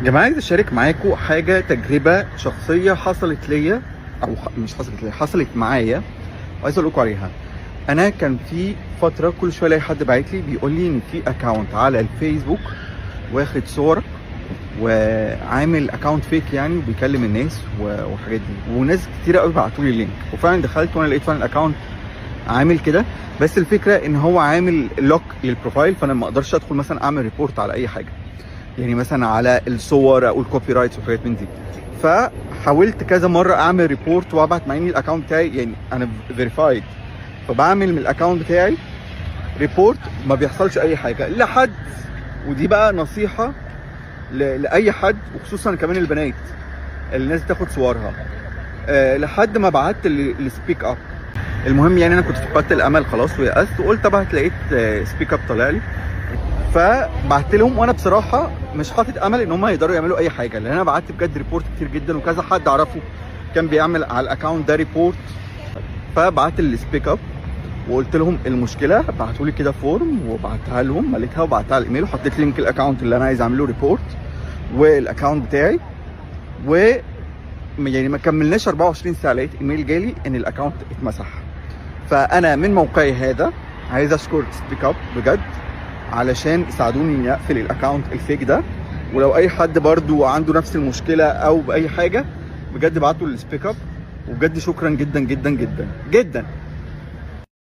جماعة عايز اشارك معاكم حاجة تجربة شخصية حصلت ليا، او مش حصلت ليا، حصلت معايا وعايز اقول لكم عليها. انا كان في فترة كل شوية الاقي حد باعت لي بيقول لي ان في اكونت على الفيسبوك واخد صورك وعامل اكونت فيك يعني وبيكلم الناس وحاجات دي، وناس كتيرة قوي بعتوا لي اللينك، وفعلا دخلت وانا لقيت فعلا الاكونت عامل كده. بس الفكرة ان هو عامل لوك للبروفايل، فانا ما اقدرش ادخل مثلا اعمل ريبورت على اي حاجة، يعني مثلا على الصور او الكوبي رايتس وحاجات من دي. فحاولت كذا مره اعمل ريبورت وابعت، مع ان الاكونت بتاعي يعني انا فيريفايد، فبعمل من الاكونت بتاعي ريبورت ما بيحصلش اي حاجه لحد، ودي بقى نصيحه لاي حد وخصوصا كمان البنات اللي الناس بتاخد صورها، لحد ما بعت السبيك اب. المهم يعني انا كنت فقدت الامل خلاص ويأست، وقلت ابعت، لقيت سبيك اب طالع لي، فبعت لهم. وانا بصراحه مش حاطط امل ان هم يقدروا يعملوا اي حاجه، لان انا بعت بجد ريبورت كتير جدا، وكذا حد اعرفه كان بيعمل على الاكونت ده ريبورت. فبعت السبيك اب وقلت لهم المشكله، بعتوا لي كده فورم وبعتها لهم، مليتها وبعتها على الايميل، وحطيت لينك الاكونت اللي انا عايز اعمل له ريبورت والاكونت بتاعي. و يعني ما كملناش 24 ساعه لقيت ايميل جالي ان الاكونت اتمسح. فانا من موقعي هذا عايز اشكر سبيك اب بجد علشان ساعدوني اني اقفل الاكونت الفيك ده. ولو اي حد برضو عنده نفس المشكله او باي حاجه بجد ابعتوا للسبيك اب، وبجد شكرا جدا جدا جدا جدا.